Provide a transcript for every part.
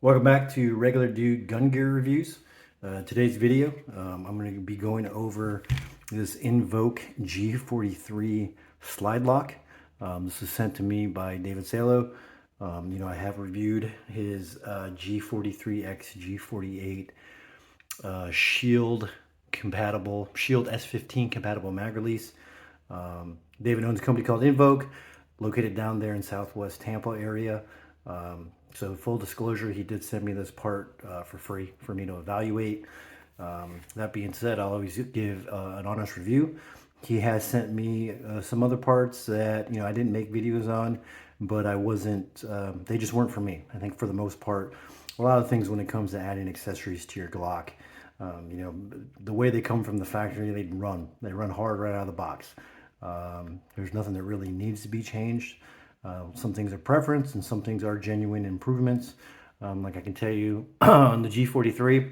Welcome back to Regular Dude Gun Gear Reviews. Today's video, I'm going to be going over this NVOKE G43 slide lock. This was sent to me by David Salo. I have reviewed his G43X G48 Shield S15 compatible mag release. David owns a company called NVOKE, located down there in Southwest Tampa area. So full disclosure, he did send me this part for free for me to evaluate. That being said, I'll always give an honest review. He has sent me some other parts that I didn't make videos on, but I wasn't. They just weren't for me. I think for the most part, a lot of things when it comes to adding accessories to your Glock, the way they come from the factory, they run hard right out of the box. There's nothing that really needs to be changed. Some things are preference and some things are genuine improvements. Like I can tell you on the G43,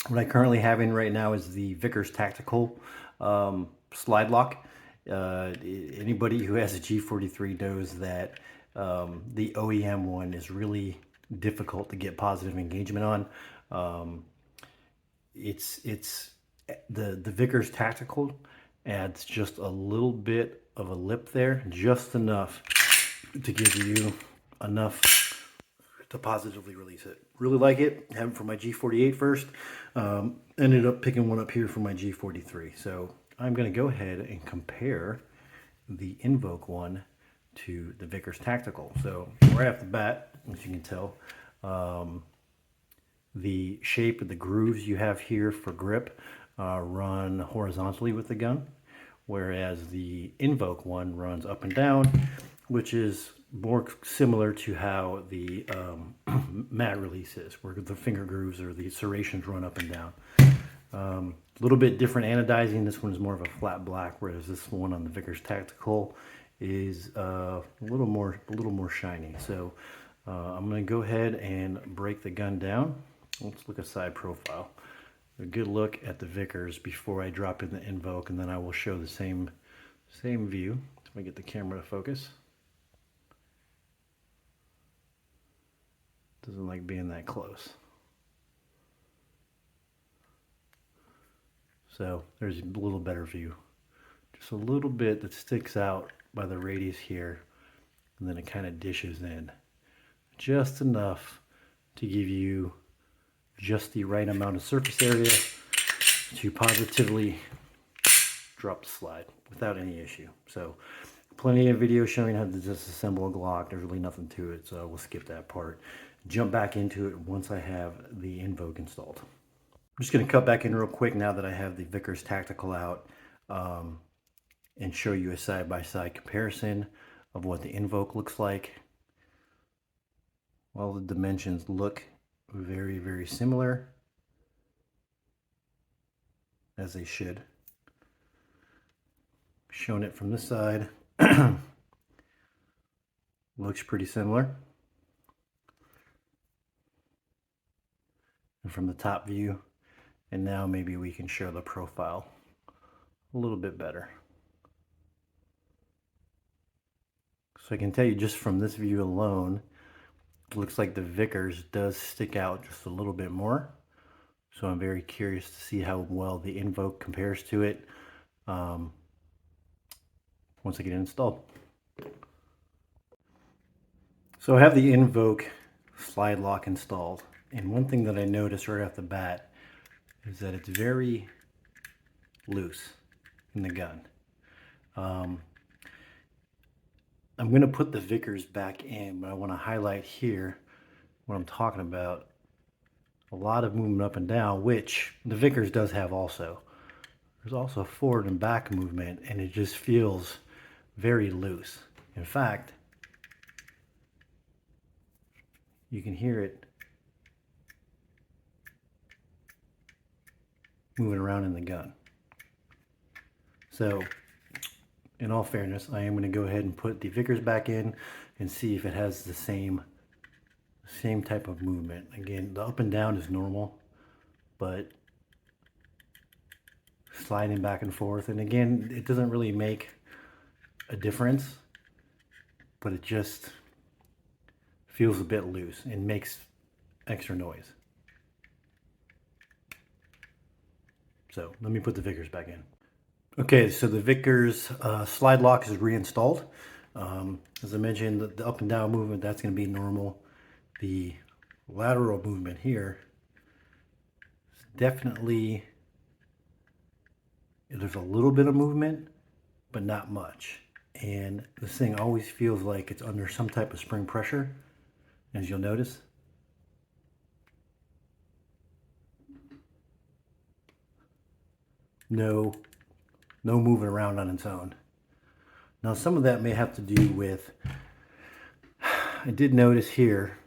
what I currently have in right now is the Vickers Tactical slide lock. Anybody who has a G43 knows that the OEM one is really difficult to get positive engagement on. It's the Vickers Tactical adds just a little bit of a lip there, just enough to give you enough to positively release it. Really like it. Have it for my G48 first. Ended up picking one up here for my G43. So I'm going to go ahead and compare the NVOKE one to the Vickers Tactical. So right off the bat, as you can tell, the shape of the grooves you have here for grip run horizontally with the gun, whereas the NVOKE one runs up and down, which is more similar to how the mat release is, where the finger grooves or the serrations run up and down. A little bit different anodizing. This one is more of a flat black, whereas this one on the Vickers Tactical is a little more shiny. So I'm going to go ahead and break the gun down. Let's look at side profile. A good look at the Vickers before I drop in the NVOKE, and then I will show the same view. If I get the camera to focus. Doesn't like being that close. So there's a little better view. Just a little bit that sticks out by the radius here, and then it kind of dishes in. Just enough to give you just the right amount of surface area to positively drop the slide without any issue. So plenty of video showing how to disassemble a Glock. There's really nothing to it, so we'll skip that part. Jump back into it once I have the NVOKE installed. I'm just going to cut back in real quick now that I have the Vickers Tactical out and show you a side-by-side comparison of what the NVOKE looks like. All the dimensions look very, very similar, as they should. Showing it from this side, looks pretty similar. And from the top view, and now maybe we can show the profile a little bit better. So I can tell you just from this view alone, it looks like the Vickers does stick out just a little bit more. So I'm very curious to see how well the NVOKE compares to it once I get it installed. So I have the NVOKE slide lock installed, and one thing that I noticed right off the bat is that it's very loose in the gun. I'm going to put the Vickers back in, but I want to highlight here what I'm talking about. A lot of movement up and down, which the Vickers does have also. There's also forward and back movement, and it just feels very loose. In fact, you can hear it moving around in the gun. So in all fairness, I am going to go ahead and put the Vickers back in and see if it has the same type of movement. Again, the up and down is normal, but sliding back and forth, and again, it doesn't really make a difference, but it just feels a bit loose and makes extra noise. So let me put the Vickers back in. Okay, so the Vickers slide lock is reinstalled. As I mentioned, the up and down movement, that's going to be normal. The lateral movement here is definitely, there's a little bit of movement, but not much. And this thing always feels like it's under some type of spring pressure, as you'll notice. No moving around on its own. Now some of that may have to do with, I did notice here,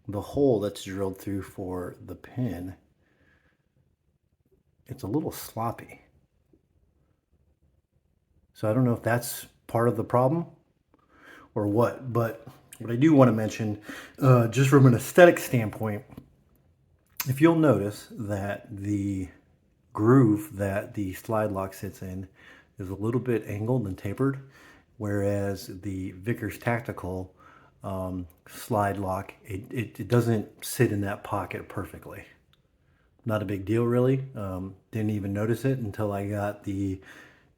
the hole that's drilled through for the pin, it's a little sloppy. So I don't know if that's part of the problem or what, but what I do want to mention, just from an aesthetic standpoint, if you'll notice that the groove that the slide lock sits in is a little bit angled and tapered, whereas the Vickers Tactical slide lock, it doesn't sit in that pocket perfectly. Not a big deal really. Didn't even notice it until I got the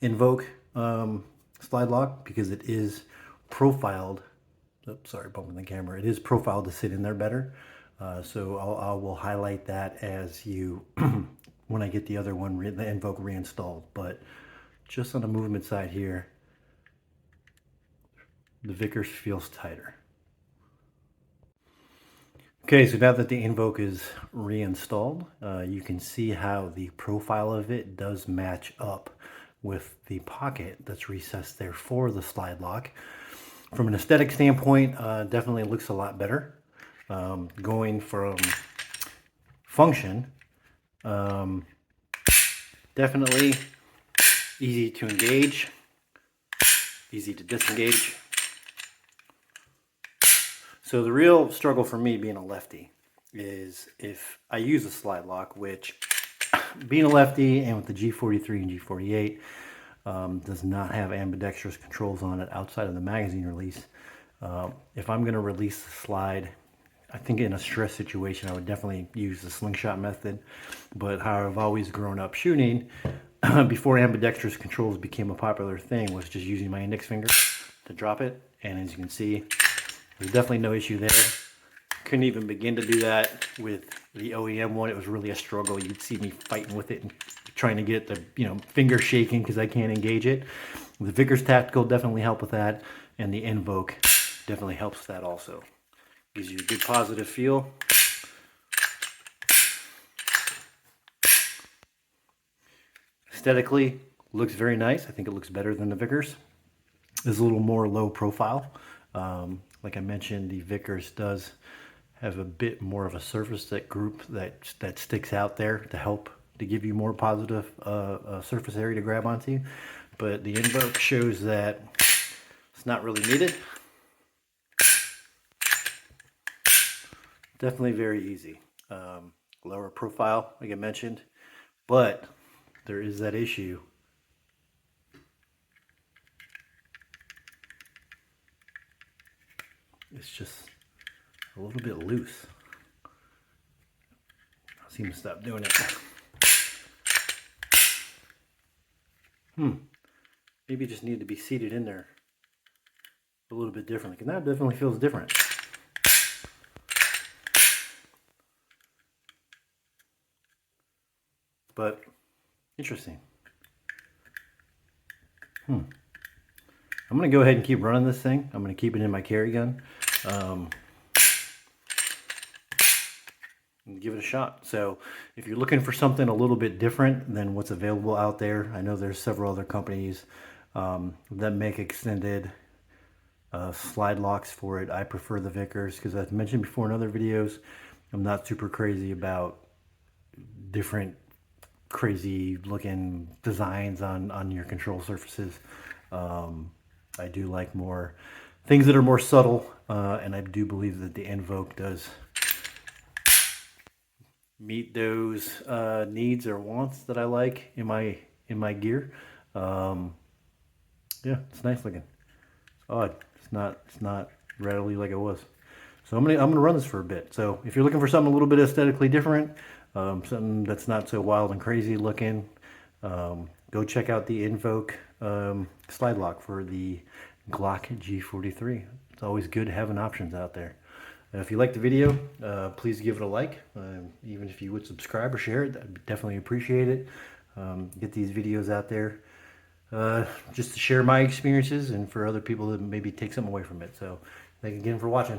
NVOKE slide lock, because it is profiled. Oops, sorry, bumping the camera. It is profiled to sit in there better. So I will highlight that as you when I get the other one, the NVOKE reinstalled. But just on the movement side here, the Vickers feels tighter. Okay, so now that the NVOKE is reinstalled, you can see how the profile of it does match up with the pocket that's recessed there for the slide lock. From an aesthetic standpoint, definitely looks a lot better. Going from function, definitely easy to engage, easy to disengage. So the real struggle for me being a lefty is if I use a slide lock, which being a lefty and with the G43 and G48 does not have ambidextrous controls on it outside of the magazine release. If I'm going to release the slide, I think in a stress situation I would definitely use the slingshot method. But how I've always grown up shooting, before ambidextrous controls became a popular thing, was just using my index finger to drop it. And as you can see, there's definitely no issue there. Couldn't even begin to do that with the OEM one. It was really a struggle. You'd see me fighting with it and trying to get the finger shaking because I can't engage it. The Vickers Tactical definitely helped with that, and the NVOKE definitely helps that also. Gives you a good positive feel. Aesthetically, looks very nice. I think it looks better than the Vickers. It's a little more low profile. Like I mentioned, the Vickers does have a bit more of a surface that sticks out there to help to give you more positive surface area to grab onto. But the NVOKE shows that it's not really needed. Definitely very easy. Lower profile, like I mentioned, but there is that issue. It's just a little bit loose. I seem to stop doing it. Maybe it just needed to be seated in there a little bit differently, because that definitely feels different. But interesting. I'm going to go ahead and keep running this thing. I'm going to keep it in my carry gun. And give it a shot. So if you're looking for something a little bit different than what's available out there, I know there's several other companies that make extended slide locks for it. I prefer the Vickers because, as mentioned before in other videos, I'm not super crazy about different crazy looking designs on your control surfaces. I do like more things that are more subtle, and I do believe that the NVOKE does meet those needs or wants that I like in my gear. Yeah, it's nice looking. It's odd. It's not readily like it was. So I'm gonna run this for a bit. So if you're looking for something a little bit aesthetically different, something that's not so wild and crazy looking, go check out the NVOKE slide lock for the Glock G43. It's always good having options out there. If you like the video, please give it a like. Even if you would subscribe or share it, I'd definitely appreciate it. Get these videos out there just to share my experiences and for other people to maybe take something away from it. So thank you again for watching.